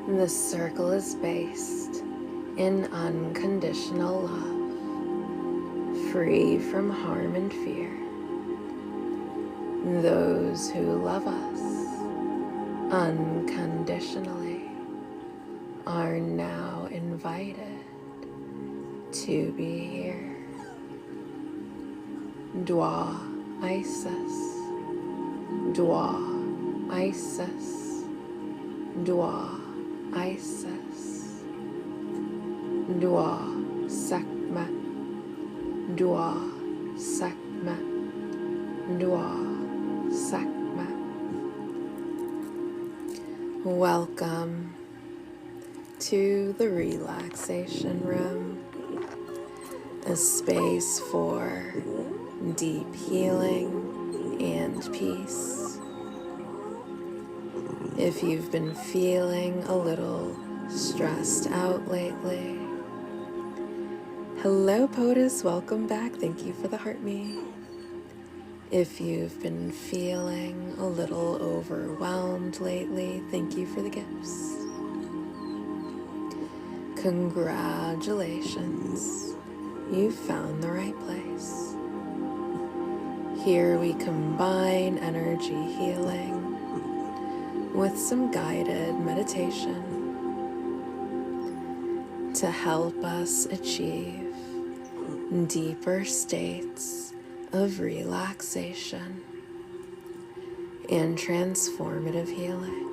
The circle is based in unconditional love, free from harm and fear. Those who love us unconditionally are now invited to be here. Dwa Isis, Dwa Isis, Dwa Isis, Dwa Sekhmet, Dwa Sekhmet, Dwa Sekhmet. Welcome to the Relaxation Room, a space for deep healing and peace. If you've been feeling a little stressed out lately, hello POTUS, welcome back. Thank you for the heart me. If you've been feeling a little overwhelmed lately, thank you for the gifts. Congratulations, you found the right place. Here we combine energy healing with some guided meditation to help us achieve deeper states of relaxation and transformative healing.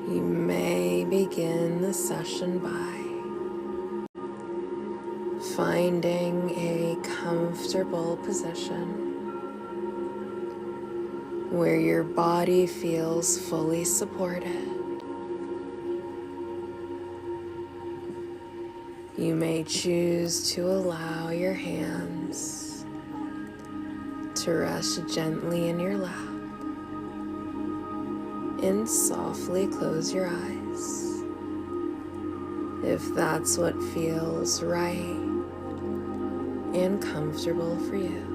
You may begin the session by finding a comfortable position where your body feels fully supported. You may choose to allow your hands to rest gently in your lap and softly close your eyes if that's what feels right and comfortable for you.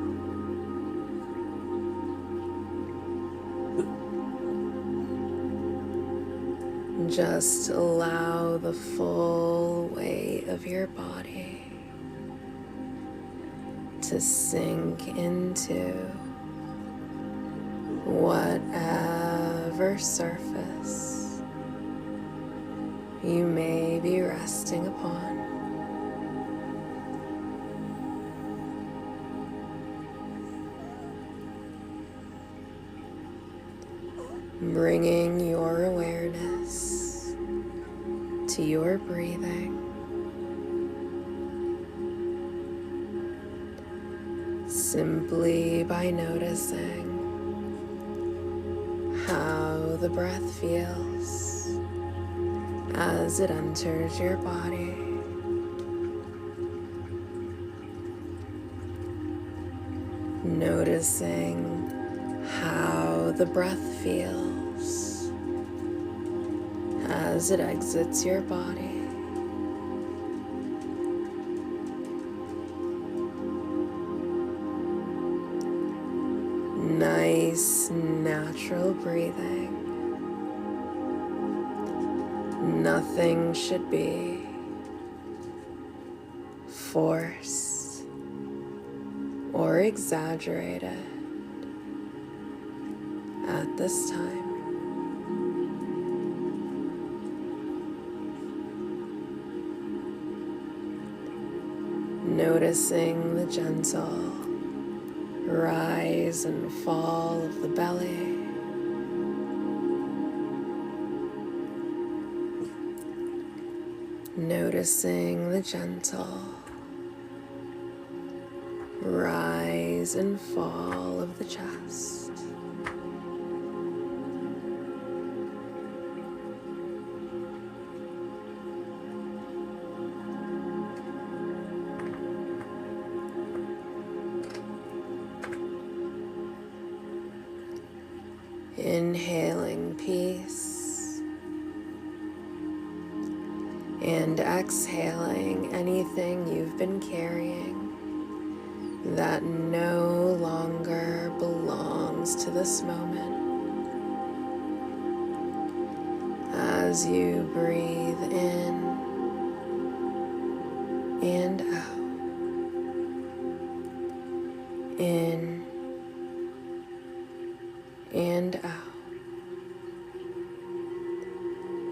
Just allow the full weight of your body to sink into whatever surface you may be resting upon. Bringing your awareness to your breathing. Simply by noticing how the breath feels as it enters your body. Noticing how the breath feels as it exits your body. Nice, natural breathing. Nothing should be forced or exaggerated at this time. Noticing the gentle rise and fall of the belly. Noticing the gentle rise and fall of the chest. Inhaling peace and exhaling anything you've been carrying that no longer belongs brings to this moment. As you breathe in and out, in and out,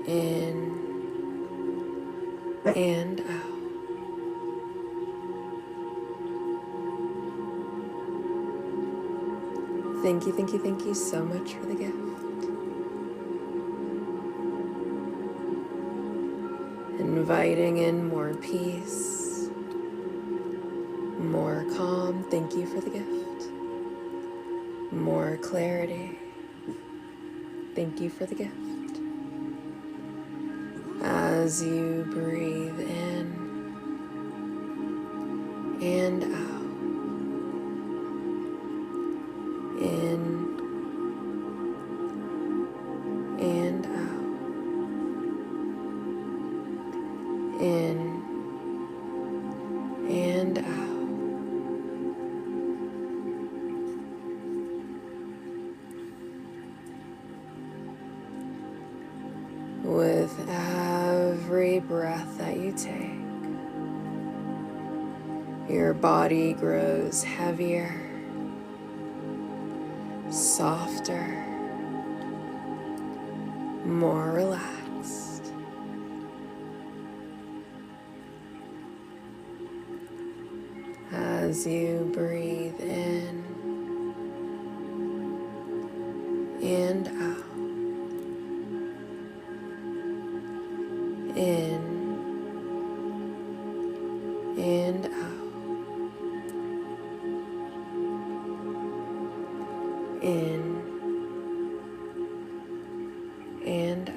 in and out. Thank you, thank you, thank you so much for the gift. Inviting in more peace, more calm. Thank you for the gift. More clarity. Thank you for the gift. As you breathe in and out, in and out, in and out. With every breath that you take, your body grows heavier, softer, more relaxed. As you breathe in and out, in and out, in and out.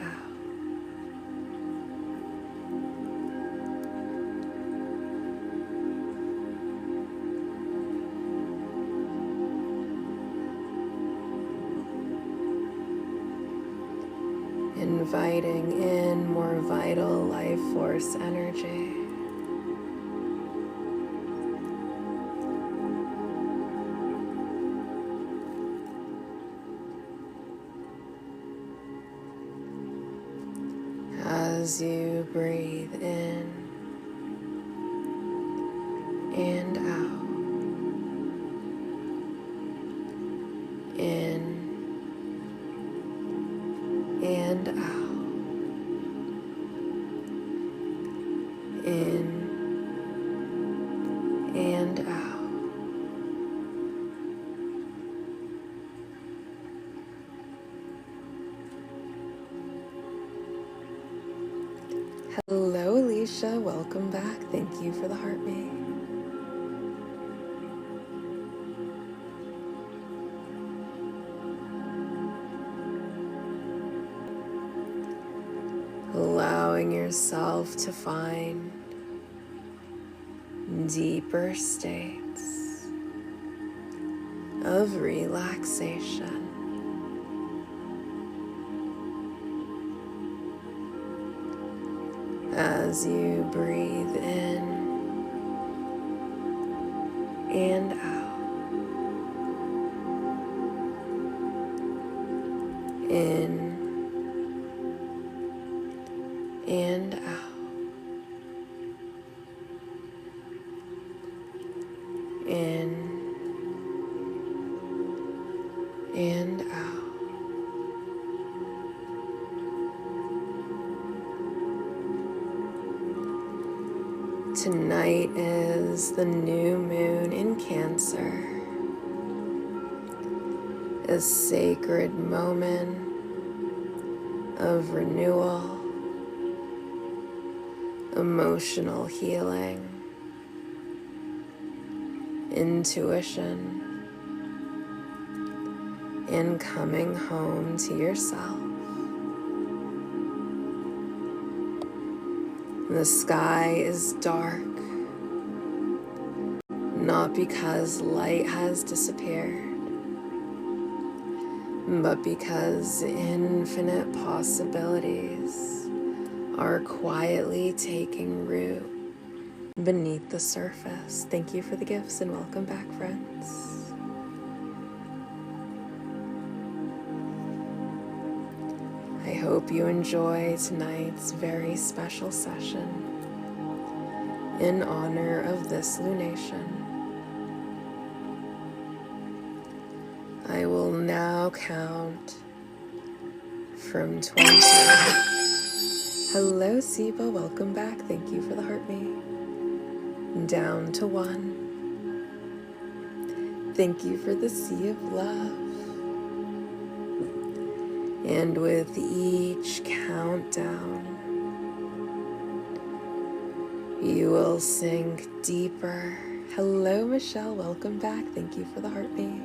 Inviting in more vital life force energy. As you breathe in and out, in and out, in and out. Hello, Alicia. Welcome back. Thank you for the heart me. Allowing yourself to find deeper states of relaxation. As you breathe in and out, in and out, in and out. Tonight is the new moon in Cancer, a sacred moment of renewal, emotional healing, intuition, and coming home to yourself. The sky is dark, not because light has disappeared, but because infinite possibilities are quietly taking root beneath the surface. Thank you for the gifts and welcome back, friends. hope you enjoy tonight's very special session in honor of this lunation. I will now count from 20. Hello, Siba. Welcome back. Thank you for the heart me. Down to 1. Thank you for the sea of love. And with each countdown, you will sink deeper. Hello, Michelle. Welcome back. Thank you for the heartbeat.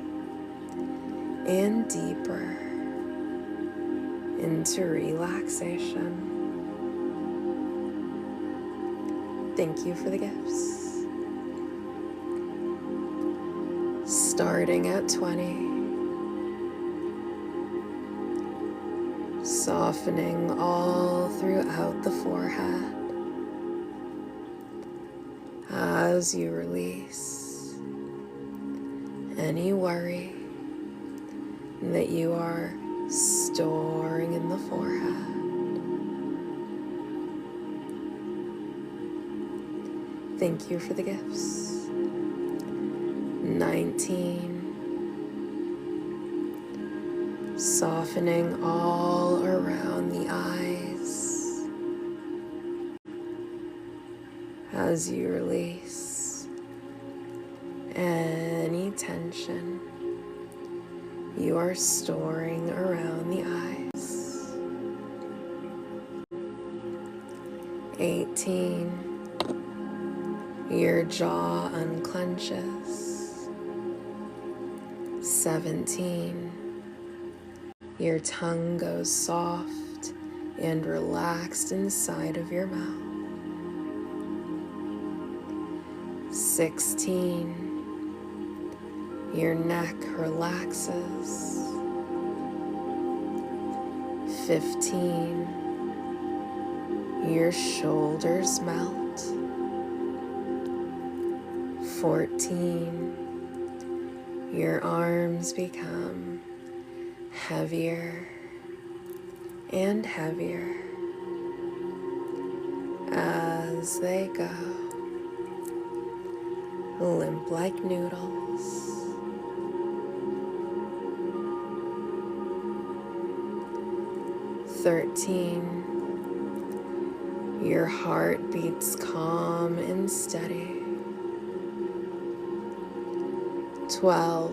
And deeper into relaxation. Thank you for the gifts. Starting at 20. Softening all throughout the forehead as you release any worry that you are storing in the forehead. Thank you for the gifts. 19. Softening all around the eyes as you release any tension you are storing around the eyes. 18. Your jaw unclenches. 17. Your tongue goes soft and relaxed inside of your mouth. 16. Your neck relaxes. 15. Your shoulders melt. 14. Your arms become heavier and heavier as they go, limp like noodles. 13. Your heart beats calm and steady. 12.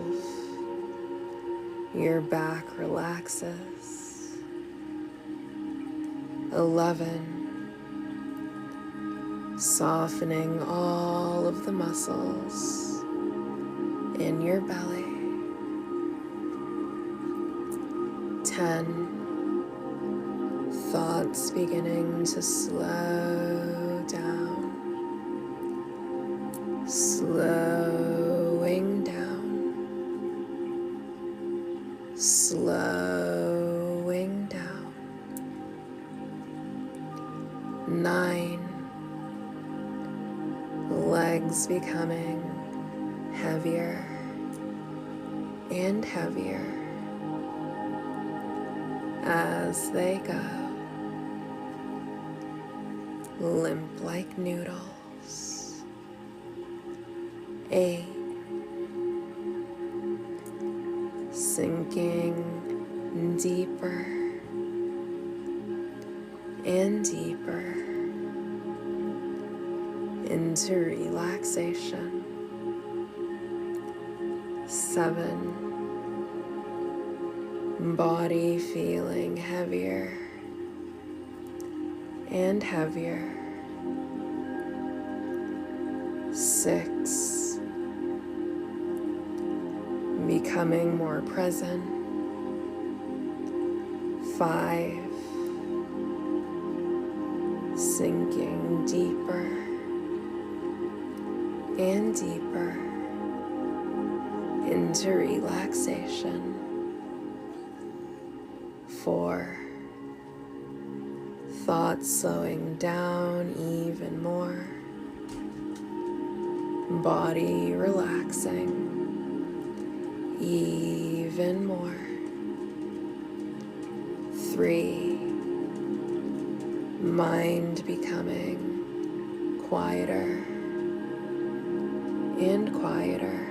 Your back relaxes. 11. Softening all of the muscles in your belly. 10. Thoughts beginning to slow down. Slowing down. Slowing down. 9. Legs becoming heavier and heavier as they go, limp like noodles. 8. Sinking deeper and deeper into relaxation. 7. Body feeling heavier and heavier. 6. Becoming more present. 5. Sinking deeper and deeper into relaxation. 4. Thoughts slowing down even more. Body relaxing even more. 3. mind becoming quieter and quieter.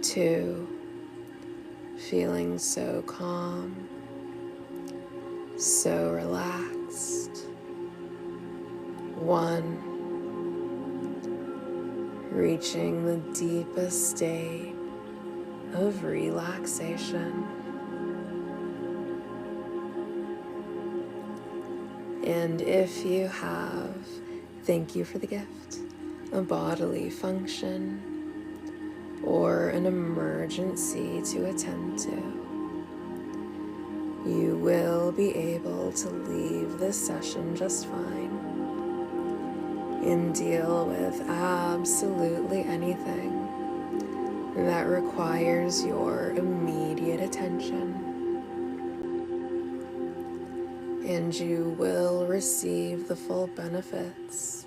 2, feeling so calm, so relaxed. 1, reaching the deepest state of relaxation. And if you have, thank you for the gift, a bodily function or an emergency to attend to, you will be able to leave this session just fine and deal with absolutely anything that requires your immediate attention. And you will receive the full benefits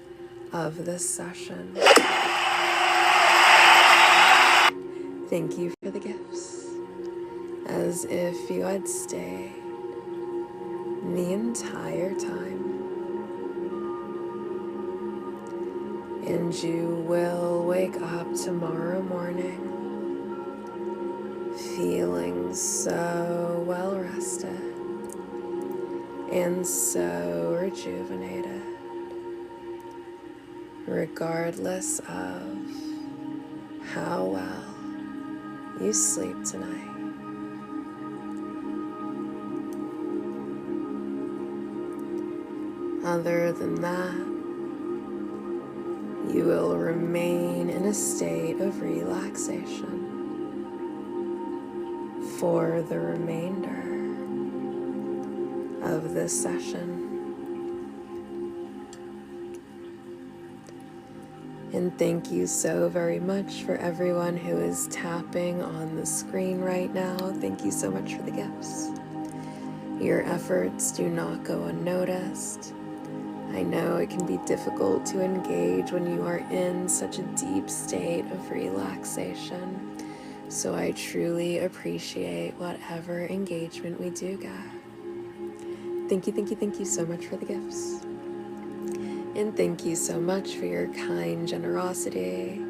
of this session. Thank you for the gifts, as if you had stayed the entire time. And you will wake up tomorrow morning feeling so well rested and so rejuvenated, regardless of how well you sleep tonight. Other than that, you will remain in a state of relaxation for the remainder of this session. And thank you so very much for everyone who is tapping on the screen right now. Thank you so much for the gifts. Your efforts do not go unnoticed. I know it can be difficult to engage when you are in such a deep state of relaxation, so I truly appreciate whatever engagement we do get. Thank you so much for the gifts. And thank you so much for your kind generosity.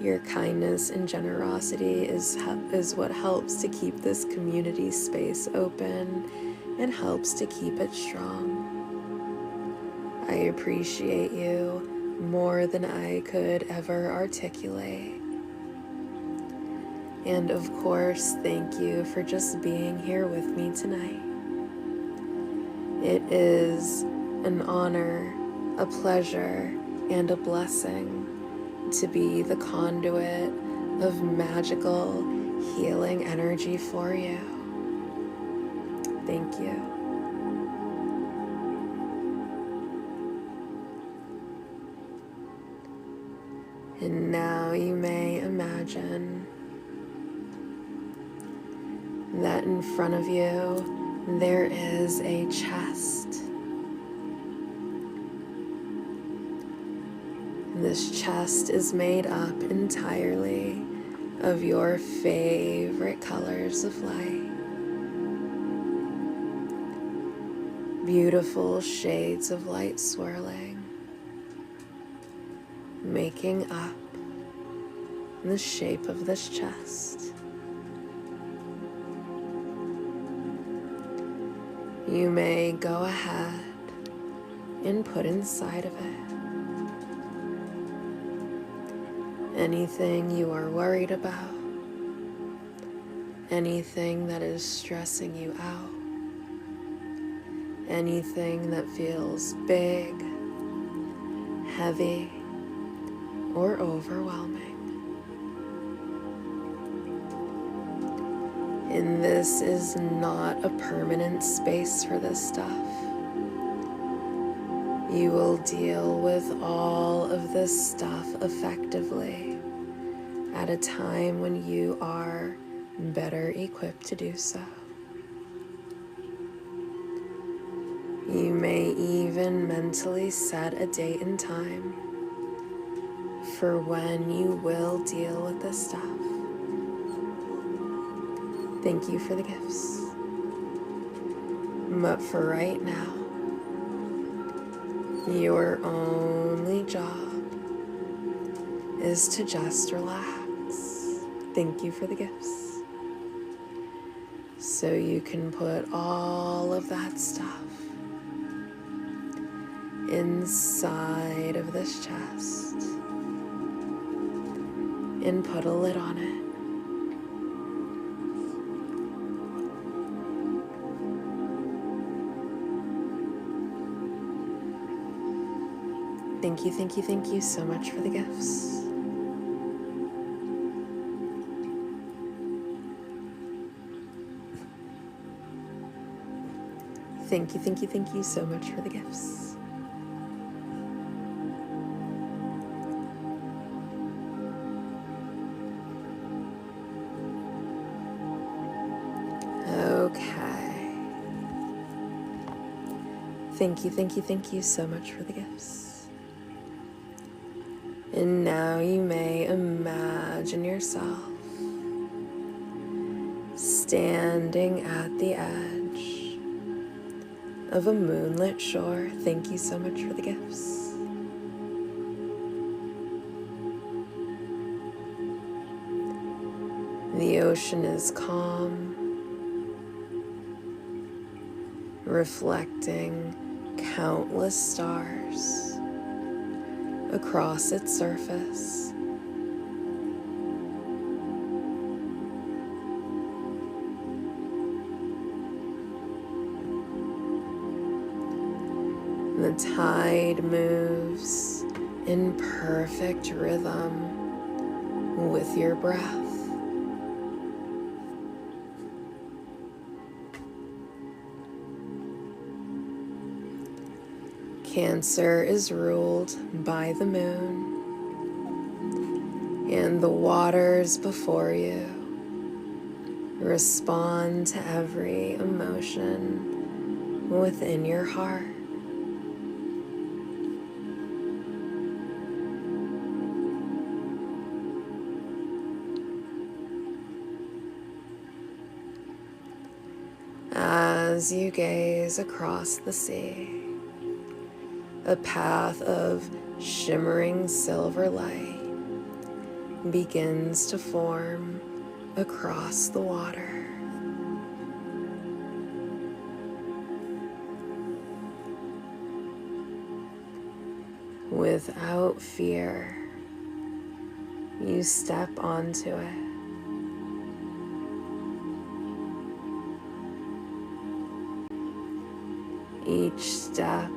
Your kindness and generosity is what helps to keep this community space open and helps to keep it strong. I appreciate you more than I could ever articulate. And of course, thank you for just being here with me tonight. It is an honor, a pleasure, and a blessing to be the conduit of magical healing energy for you. Thank you. And now you may imagine that in front of you there is a chest. This chest is made up entirely of your favorite colors of light. Beautiful shades of light swirling, making up the shape of this chest. You may go ahead and put inside of it anything you are worried about, anything that is stressing you out, anything that feels big, heavy, or overwhelming. And this is not a permanent space for this stuff. You will deal with all of this stuff effectively at a time when you are better equipped to do so. You may even mentally set a date and time for when you will deal with this stuff. Thank you for the gifts. But for right now, your only job is to just relax. Thank you for the gifts. So you can put all of that stuff inside of this chest and put a lid on it. Thank you so much for the gifts. Thank you so much for the gifts. Okay. Thank you so much for the gifts. And now you may imagine yourself standing at the edge of a moonlit shore. Thank you so much for the gifts. The ocean is calm, reflecting countless stars across its surface. The tide moves in perfect rhythm with your breath. Cancer is ruled by the moon, and the waters before you respond to every emotion within your heart. As you gaze across the sea, a path of shimmering silver light begins to form across the water. Without fear, you step onto it. Each step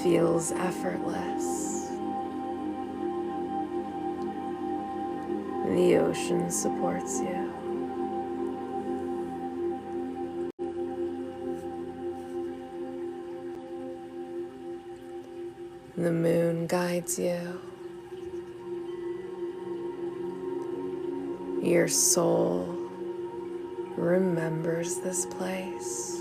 feels effortless. The ocean supports you. The moon guides you. Your soul remembers this place.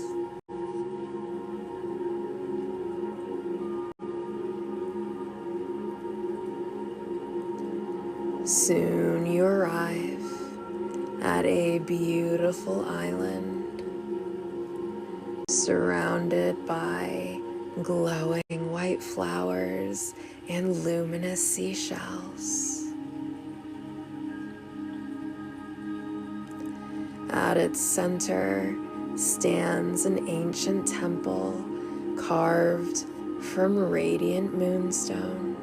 Soon you arrive at a beautiful island surrounded by glowing white flowers and luminous seashells. At its center stands an ancient temple carved from radiant moonstone.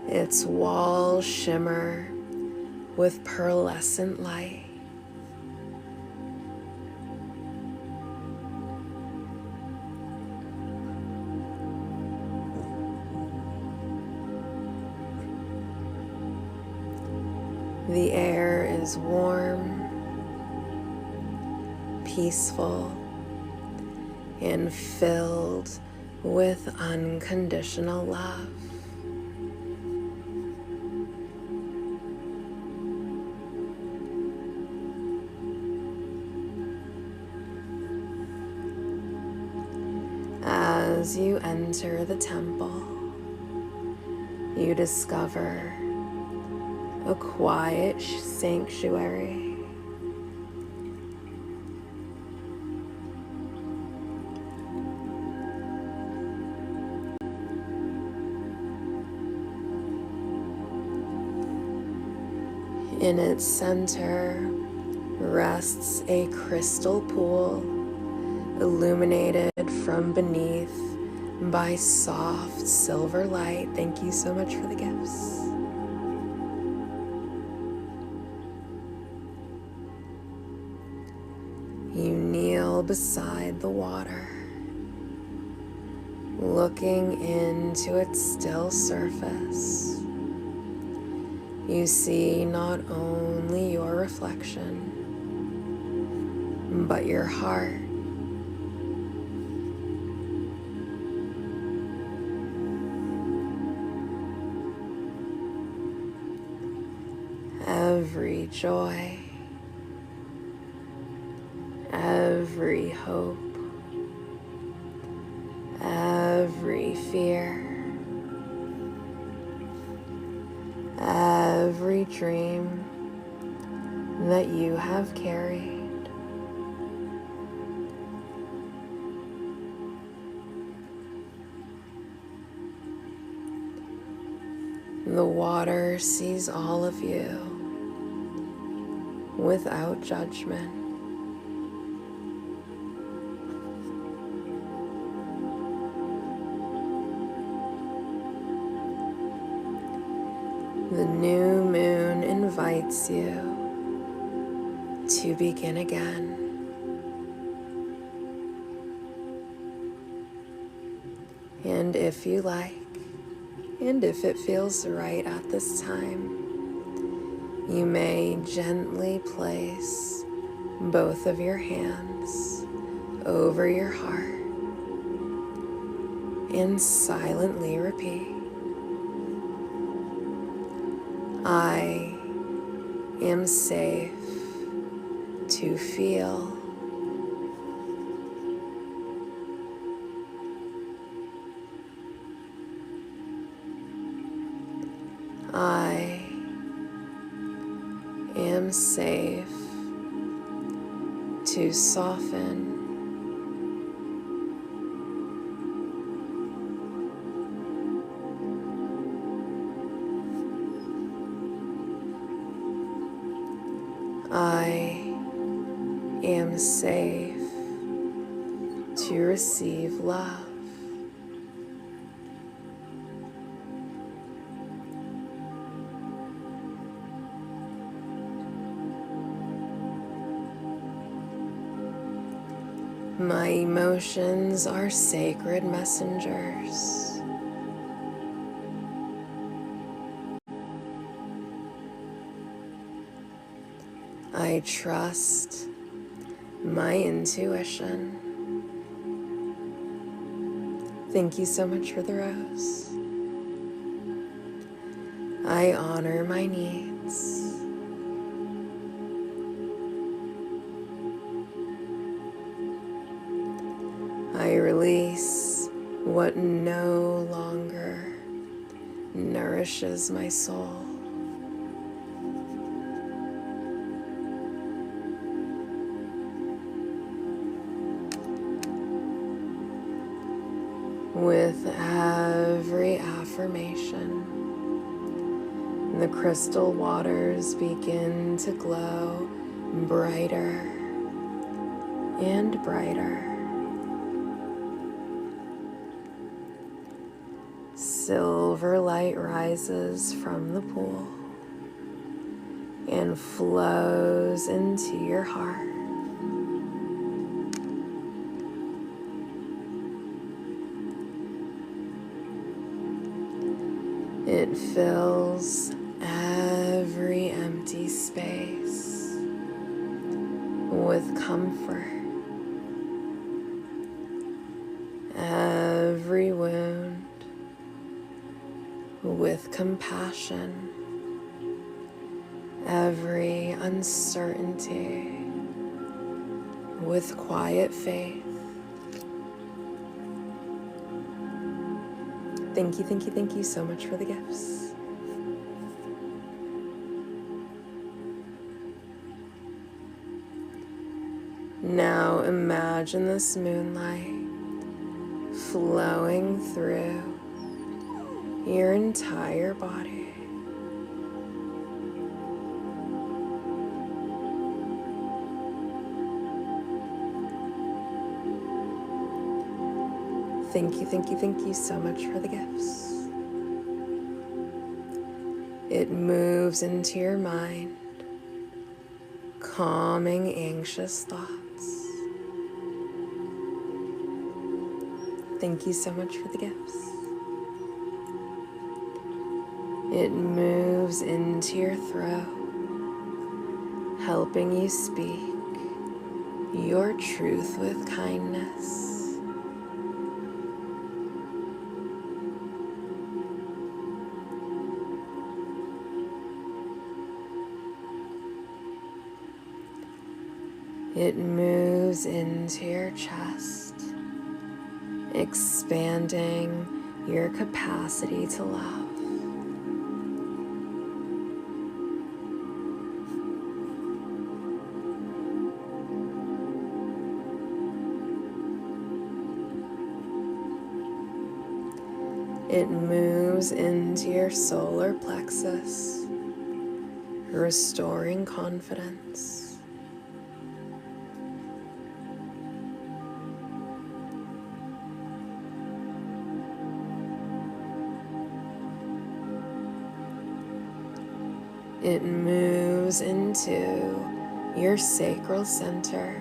Its walls shimmer with pearlescent light. The air is warm, peaceful, and filled with unconditional love. As you enter the temple, you discover a quiet sanctuary. In its center rests a crystal pool, illuminated from beneath by soft silver light. Thank you so much for the gifts. You kneel beside the water, looking into its still surface. You see not only your reflection, but your heart. Every joy, every hope, every fear, every dream that you have carried. The water sees all of you without judgment. The new moon invites you to begin again. And if you like, and if it feels right at this time, you may gently place both of your hands over your heart and silently repeat, I am safe to feel. I am safe to soften. I am safe to receive love. My emotions are sacred messengers. I trust my intuition. Thank you so much for the rose. I honor my needs. I release what no longer nourishes my soul. With every affirmation, the crystal waters begin to glow brighter and brighter. Silver light rises from the pool and flows into your heart. It fills every empty space with comfort, every wound with compassion, every uncertainty with quiet faith. Thank you so much for the gifts. Now imagine this moonlight flowing through your entire body. Thank you so much for the gifts. It moves into your mind, calming anxious thoughts. Thank you so much for the gifts. It moves into your throat, helping you speak your truth with kindness. It moves into your chest, expanding your capacity to love. It moves into your solar plexus, restoring confidence. It moves into your sacral center,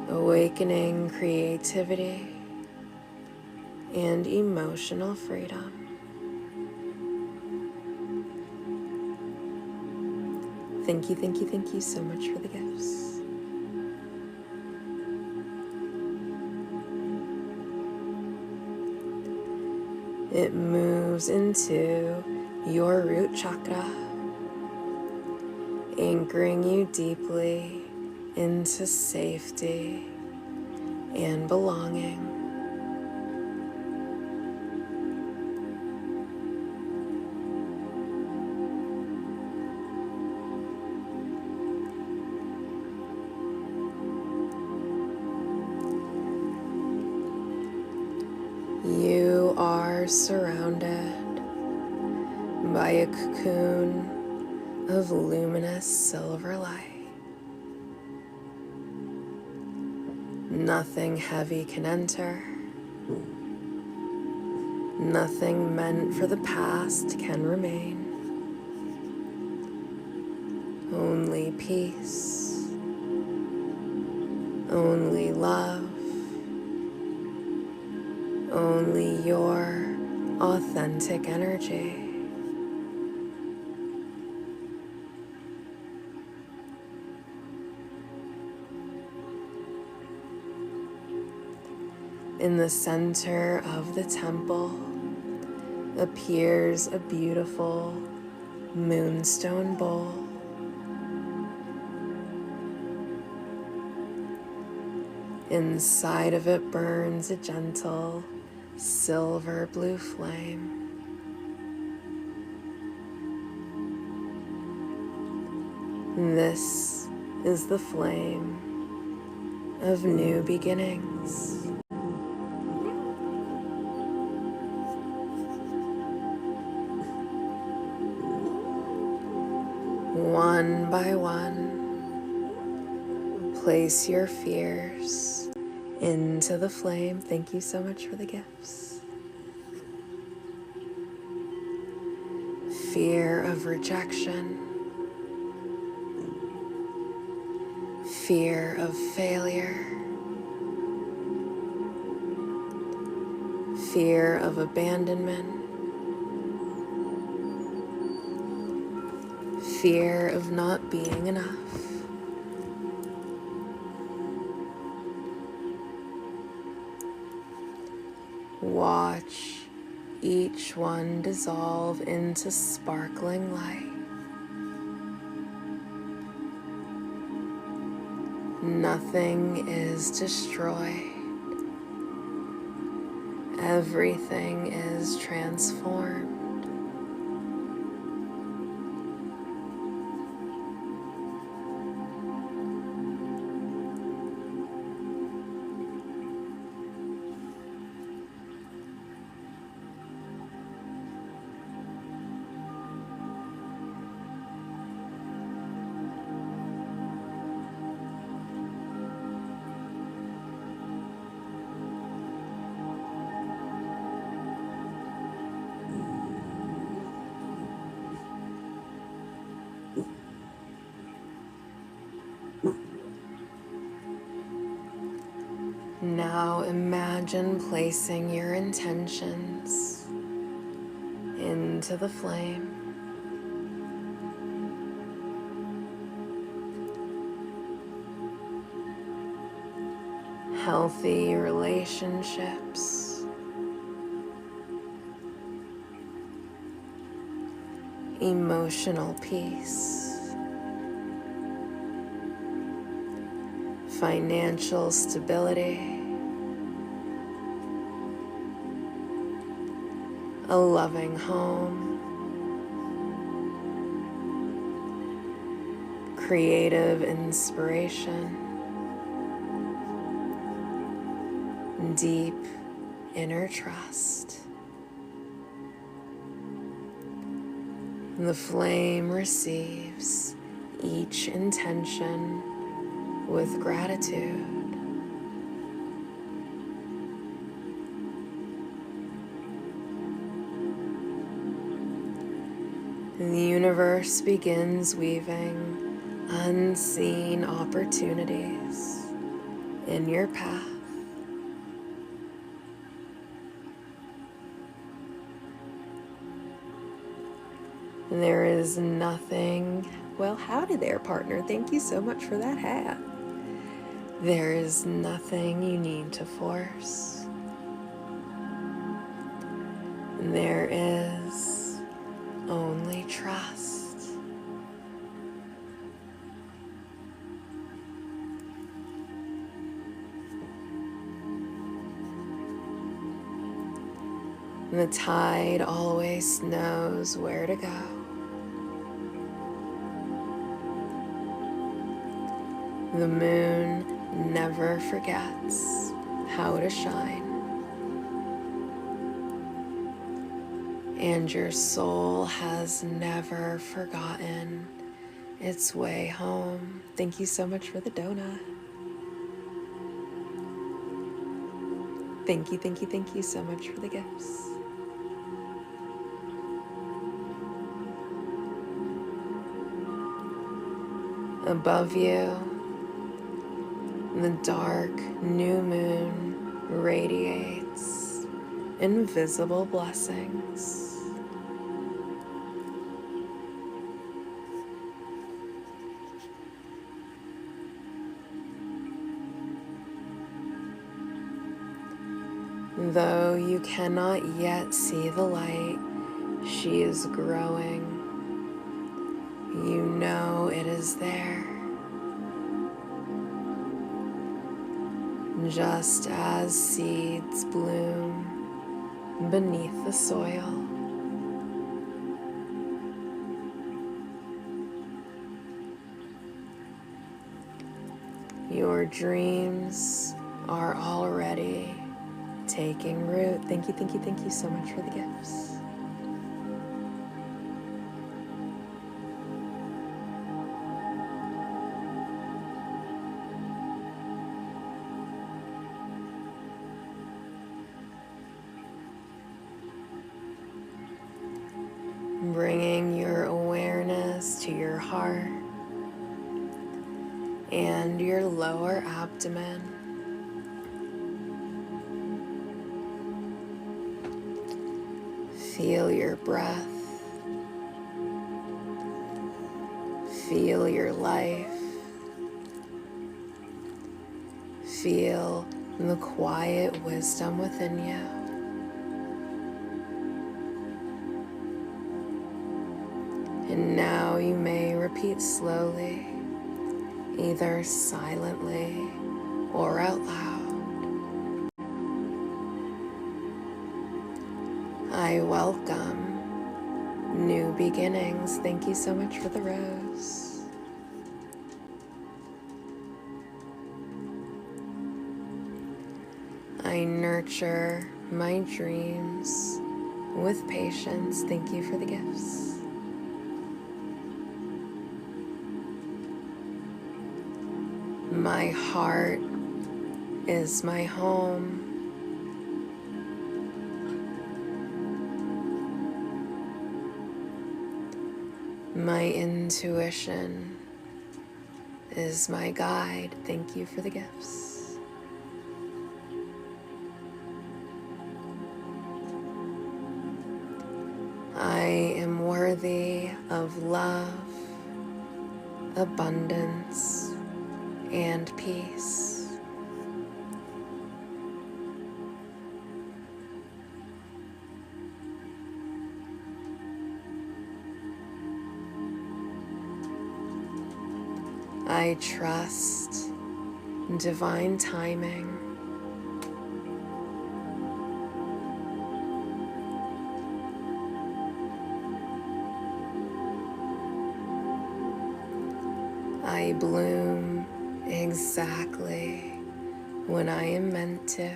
awakening creativity and emotional freedom. Thank you so much for the gifts. It moves into your root chakra, anchoring you deeply into safety and belonging. You are surrounded by a cocoon of luminous silver light. Nothing heavy can enter. Nothing meant for the past can remain. Only peace. Only love. Only your authentic energy. In the center of the temple appears a beautiful moonstone bowl. Inside of it burns a gentle silver blue flame. This is the flame of new beginnings. One by one, place your fears into the flame. Thank you so much for the gifts. Fear of rejection, fear of failure, fear of abandonment, fear of not being enough. Watch each one dissolve into sparkling light. Nothing is destroyed. everything is transformed. Now imagine placing your intentions into the flame. Healthy relationships, emotional peace, financial stability, a loving home, creative inspiration, deep inner trust. The flame receives each intention with gratitude. The universe begins weaving unseen opportunities in your path. There is nothing, well, howdy there, partner. Thank you so much for that hat. There is nothing you need to force. There is only trust. The tide always knows where to go. The moon never forgets how to shine. And your soul has never forgotten its way home. Thank you so much for the donut. Thank you so much for the gifts. Above you, the dark new moon radiates invisible blessings. Though you cannot yet see the light, she is growing. You know it is there. Just as seeds bloom beneath the soil. Your dreams are already taking root. Thank you so much for the gifts. Bringing your awareness to your heart and your lower abdomen. Feel your breath. Feel your life. Feel the quiet wisdom within you. And now you may repeat slowly, either silently or out loud. I welcome new beginnings. Thank you so much for the rose. I nurture my dreams with patience. Thank you for the gifts. My heart is my home. My intuition is my guide. Thank you for the gifts. I am worthy of love, abundance, and peace. I trust divine timing. I bloom exactly when I am meant to.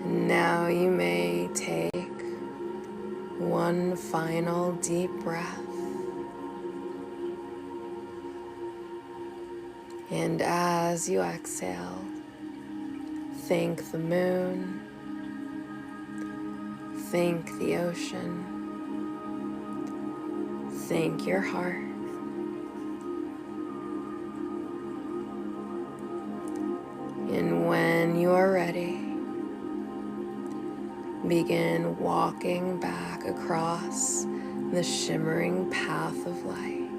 Now you may take one final deep breath. And as you exhale, thank the moon, thank the ocean, thank your heart. And when you are ready, begin walking back across the shimmering path of light.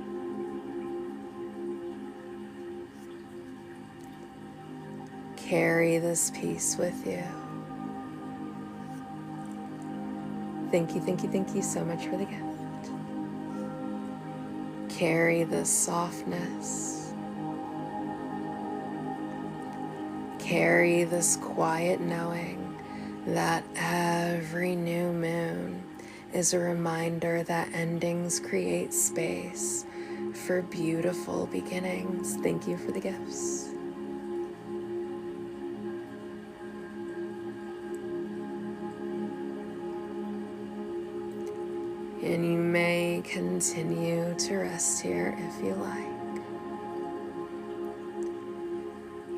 Carry this peace with you. Thank you, thank you, thank you so much for the gift. Carry this softness. Carry this quiet knowing that every new moon is a reminder that endings create space for beautiful beginnings. Thank you for the gifts. And you may continue to rest here if you like.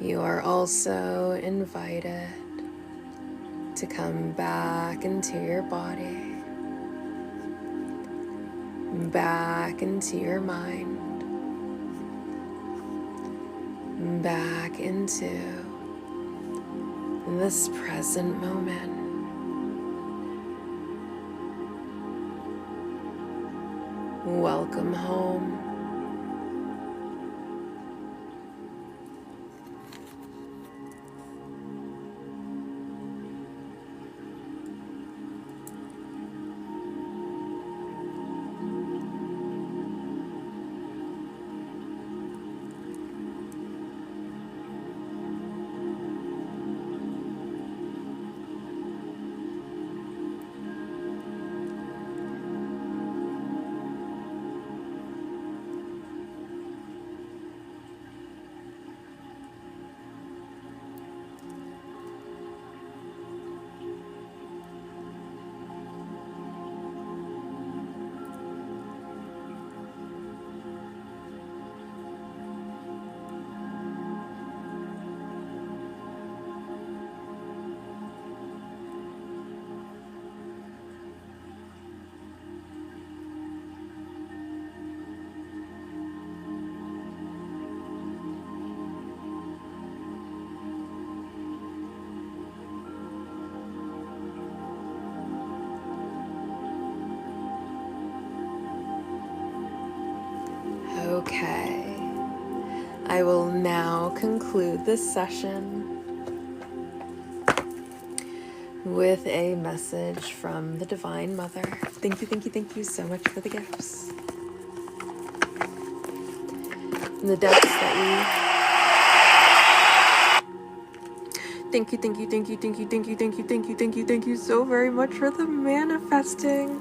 You are also invited to come back into your body, back into your mind, back into this present moment. Welcome home. Okay, I will now conclude this session with a message from the Divine Mother. Thank you so much for the gifts. In the depths that Thank you so very much for the manifesting.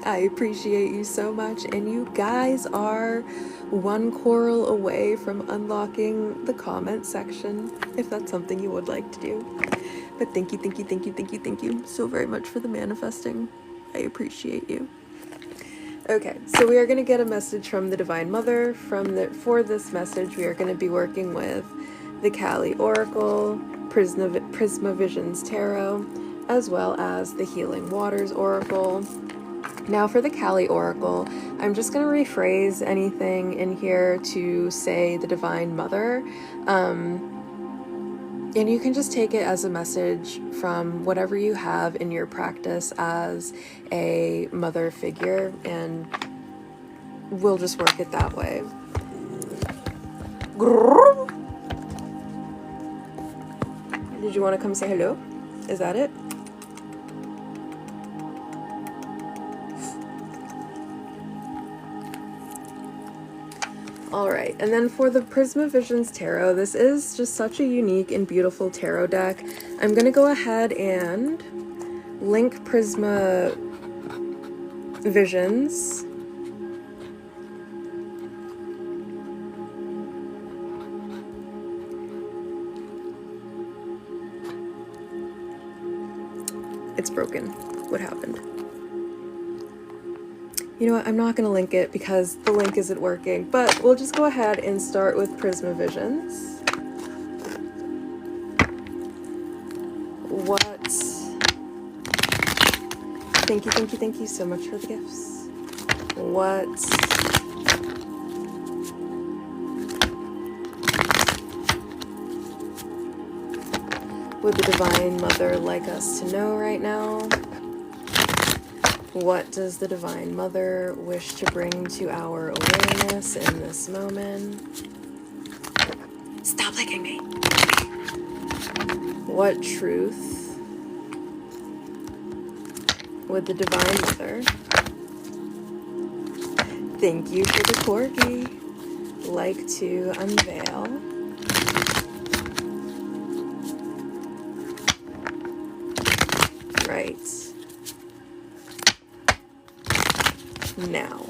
I appreciate you so much, and you guys are one coral away from unlocking the comment section, if that's something you would like to do. But thank you so very much for the manifesting. I appreciate you. Okay, so we are going to get a message from the Divine Mother. For this message, we are going to be working with the Kali Oracle, Prisma Visions Tarot, as well as the Healing Waters Oracle. Now for the Kali Oracle, I'm just going to rephrase anything in here to say the Divine Mother. And you can just take it as a message from whatever you have in your practice as a mother figure, and we'll just work it that way. Did you want to come say hello? Is that it? Alright, and then for the Prisma Visions Tarot, this is just such a unique and beautiful tarot deck. I'm going to go ahead and link Prisma Visions. It's broken. What happened? You know what, I'm not going to link it because the link isn't working, but we'll just go ahead and start with Prisma Visions. Thank you so much for the gifts. What would the Divine Mother like us to know right now? What does the Divine Mother wish to bring to our awareness in this moment? Stop licking me! What truth would the Divine Mother, thank you for the corgi, like to unveil? Right now.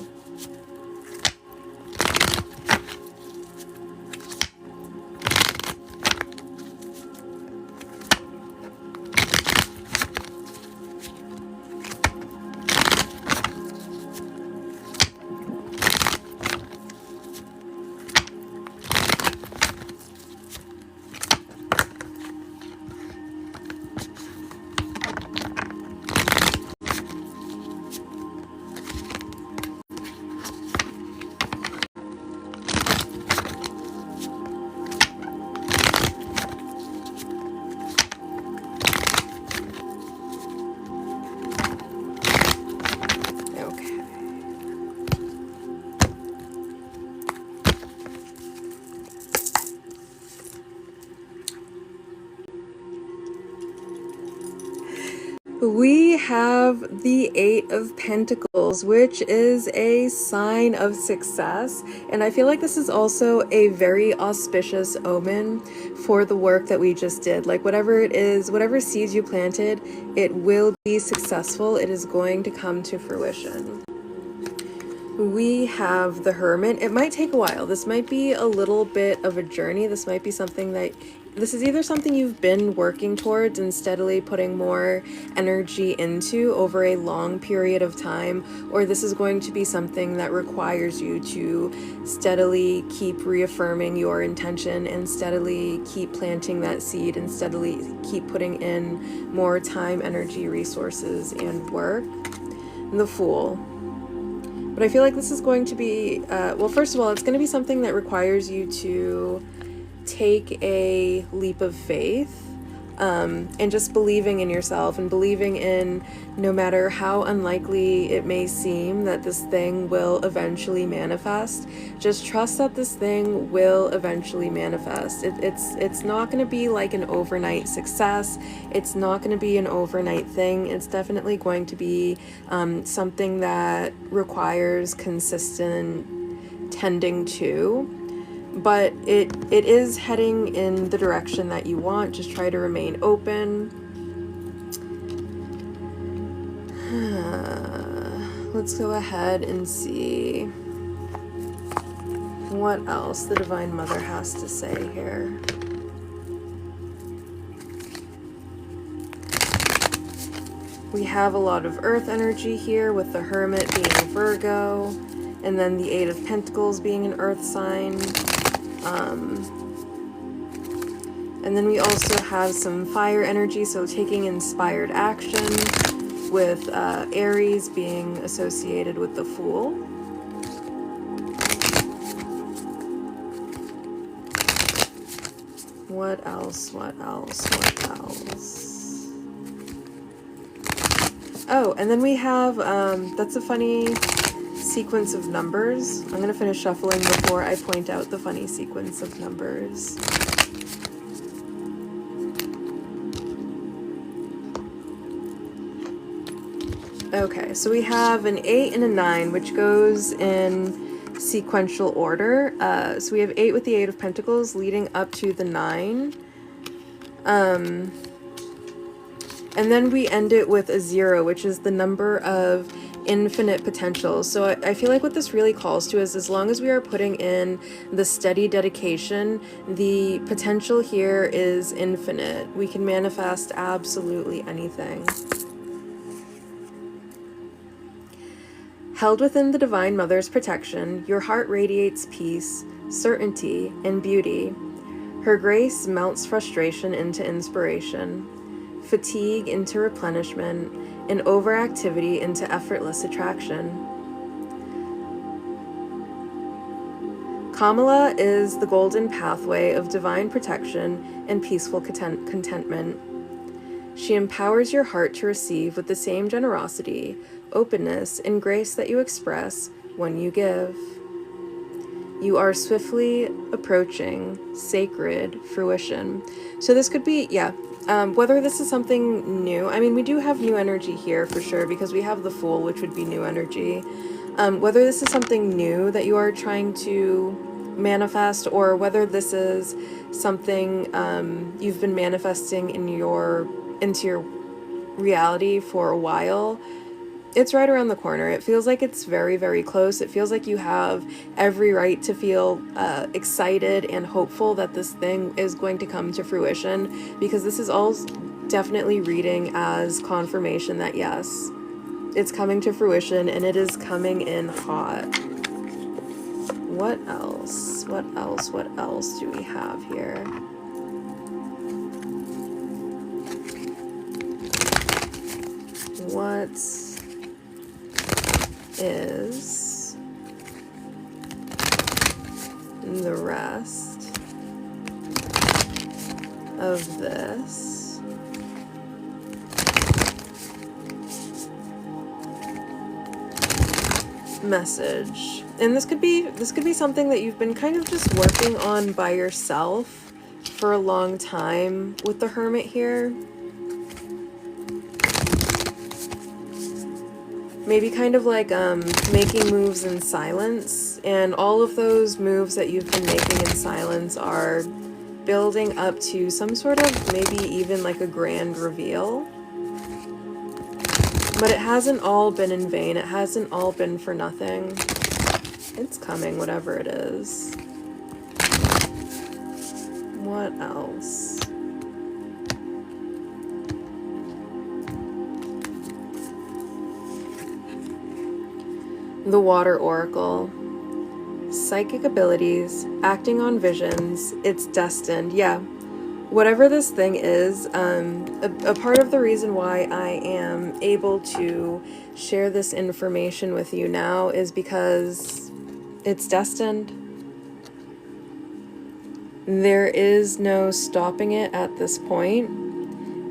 We have the Eight of Pentacles, which is a sign of success, and I feel like this is also a very auspicious omen for the work that we just did. Like whatever it is, whatever seeds you planted, it will be successful. It is going to come to fruition. We have the Hermit. It might take a while. This might be a little bit of a journey. This might be something that this is either something you've been working towards and steadily putting more energy into over a long period of time, or this is going to be something that requires you to steadily keep reaffirming your intention and steadily keep planting that seed and steadily keep putting in more time, energy, resources, and work. The Fool. But I feel like this is going to be, well, first of all, it's going to be something that requires you to take a leap of faith. and just believing in yourself and believing in, no matter how unlikely it may seem, that this thing will eventually manifest. Just trust that this thing will eventually manifest. It's not going to be like an overnight success. It's not going to be an overnight thing. It's definitely going to be something that requires consistent tending to. But it is heading in the direction that you want. Just try to remain open. Let's go ahead and see what else the Divine Mother has to say here. We have a lot of earth energy here, with the Hermit being a Virgo, and then the Eight of Pentacles being an earth sign. And then we also have some fire energy, so taking inspired action, with Aries being associated with the Fool. What else? What else? What else? Oh, and then we have, that's a funny sequence of numbers. I'm going to finish shuffling before I point out the funny sequence of numbers. Okay, so we have an 8 and a 9, which goes in sequential order. So we have 8 with the 8 of Pentacles leading up to the 9. And then we end it with a 0, which is the number of infinite potential. So I feel like what this really calls to is, as long as we are putting in the steady dedication, the potential here is infinite. We can manifest absolutely anything. Held within the Divine Mother's protection, your heart radiates peace, certainty, and beauty. Her grace melts frustration into inspiration, fatigue into replenishment, and overactivity into effortless attraction. Kamala is the golden pathway of divine protection and peaceful contentment. She empowers your heart to receive with the same generosity, openness, and grace that you express when you give. You are swiftly approaching sacred fruition. So this could be, whether this is something new. I mean, we do have new energy here for sure, because we have the Fool, which would be new energy. Whether this is something new that you are trying to manifest, or whether this is something you've been manifesting into your reality for a while, it's right around the corner. It feels like it's very, very close. It feels like you have every right to feel excited and hopeful that this thing is going to come to fruition, because this is all definitely reading as confirmation that yes, it's coming to fruition, and it is coming in hot. What else? What else? What else do we have here? What is the rest of this message? And this could be something that you've been kind of just working on by yourself for a long time with the Hermit here. Maybe kind of like making moves in silence, and all of those moves that you've been making in silence are building up to some sort of maybe even like a grand reveal. But it hasn't all been in vain. It hasn't all been for nothing. It's coming, whatever it is. What else? The Water Oracle. Psychic abilities, acting on visions, it's destined. Yeah, whatever this thing is, a part of the reason why I am able to share this information with you now is because it's destined. There is no stopping it at this point.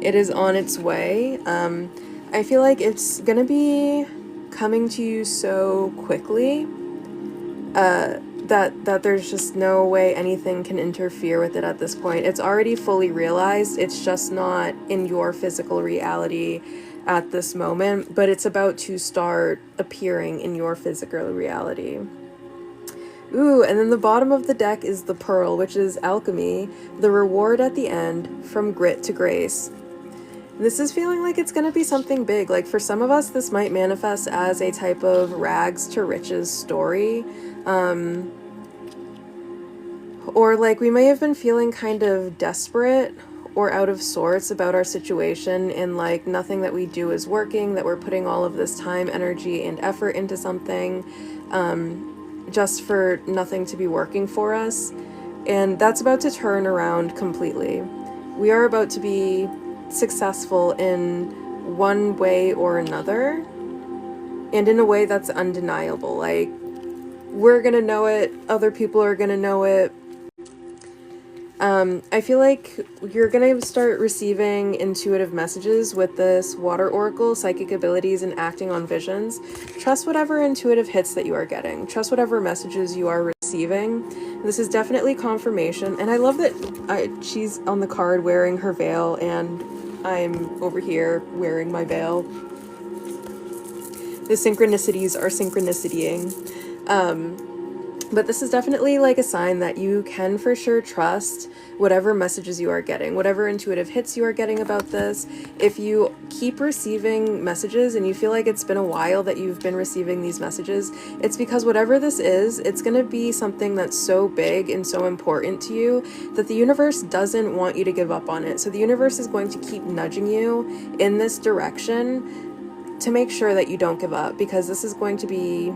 It is on its way. I feel like it's gonna be coming to you so quickly that there's just no way anything can interfere with it at this point. It's already fully realized. It's just not in your physical reality at this moment, but it's about to start appearing in your physical reality. Ooh, and then the bottom of the deck is the Pearl, which is alchemy, the reward at the end, from grit to grace. This is feeling like it's going to be something big. Like for some of us, this might manifest as a type of rags to riches story. Or like we may have been feeling kind of desperate or out of sorts about our situation, and like nothing that we do is working, that we're putting all of this time, energy, and effort into something just for nothing to be working for us. And that's about to turn around completely. We are about to be successful in one way or another, and in a way that's undeniable. Like, we're gonna know it, other people are gonna know it. I feel like you're gonna start receiving intuitive messages with this water oracle, psychic abilities, and acting on visions. Trust whatever intuitive hits that you are getting. Trust whatever messages you are receiving. This is definitely confirmation, and I love that she's on the card wearing her veil, and I'm over here wearing my veil. The synchronicities are synchronicitying. But this is definitely like a sign that you can for sure trust whatever messages you are getting, whatever intuitive hits you are getting about this. If you keep receiving messages and you feel like it's been a while that you've been receiving these messages, it's because whatever this is, it's going to be something that's so big and so important to you that the universe doesn't want you to give up on it. So the universe is going to keep nudging you in this direction to make sure that you don't give up, because this is going to be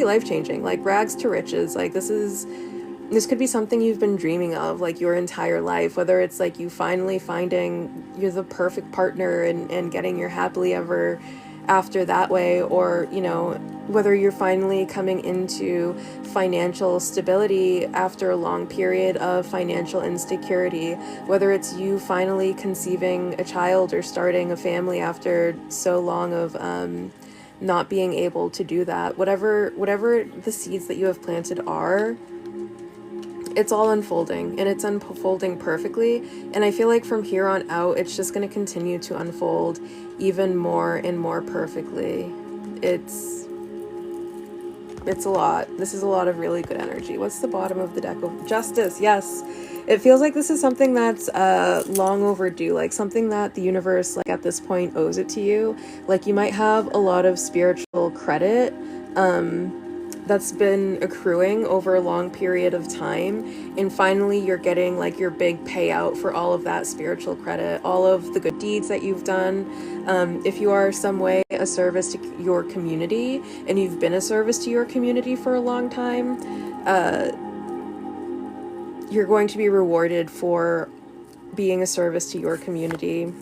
life-changing, like rags to riches. Like this could be something you've been dreaming of like your entire life, whether it's like you finally finding you're the perfect partner and getting your happily ever after that way, or you know, whether you're finally coming into financial stability after a long period of financial insecurity, whether it's you finally conceiving a child or starting a family after so long of not being able to do that. Whatever the seeds that you have planted are, it's all unfolding, and it's unfolding perfectly. And I feel like from here on out, it's just going to continue to unfold even more and more perfectly. It's a lot. This is a lot of really good energy. What's the bottom of the deck? Of Justice. Yes. It feels like this is something that's long overdue, like something that the universe, like at this point, owes it to you. Like you might have a lot of spiritual credit that's been accruing over a long period of time, and finally you're getting like your big payout for all of that spiritual credit, all of the good deeds that you've done. If you are some way a service to your community, and you've been a service to your community for a long time, you're going to be rewarded for being a service to your community.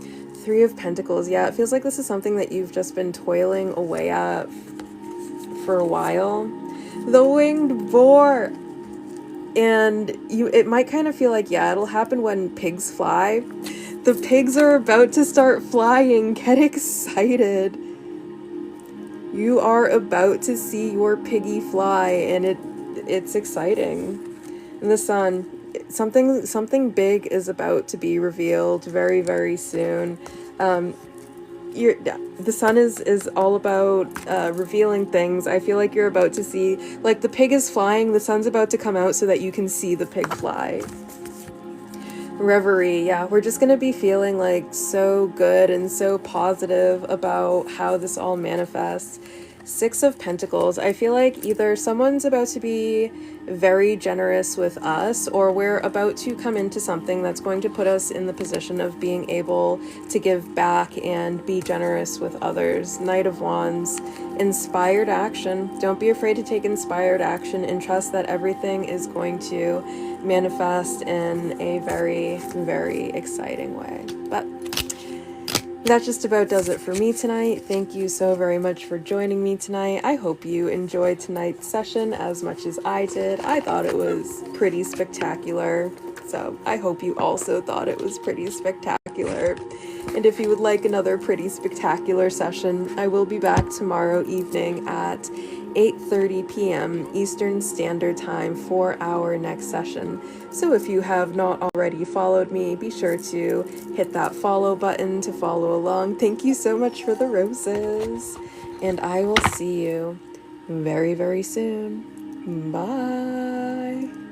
Three of Pentacles. Yeah, it feels like this is something that you've just been toiling away at for a while. The Winged Boar. And it might kind of feel like, yeah, it'll happen when pigs fly. The pigs are about to start flying. Get excited. You are about to see your piggy fly, and it's exciting. And the Sun. Something big is about to be revealed very, very soon. The Sun is all about revealing things. I feel like you're about to see, like the pig is flying, the sun's about to come out so that you can see the pig fly. Reverie. Yeah, we're just gonna be feeling like so good and so positive about how this all manifests. Six of Pentacles. I feel like either someone's about to be very generous with us, or we're about to come into something that's going to put us in the position of being able to give back and be generous with others. Knight of Wands. Inspired action. Don't be afraid to take inspired action, and trust that everything is going to manifest in a very, very exciting way. But that just about does it for me tonight. Thank you so very much for joining me tonight. I hope you enjoyed tonight's session as much as I did. I thought it was pretty spectacular, so I hope you also thought it was pretty spectacular. spectacular. And if you would like another pretty spectacular session, I will be back tomorrow evening at 8:30 p.m. Eastern Standard Time for our next session. So if you have not already followed me, be sure to hit that follow button to follow along. Thank you so much for the roses. And I will see you very, very soon. Bye.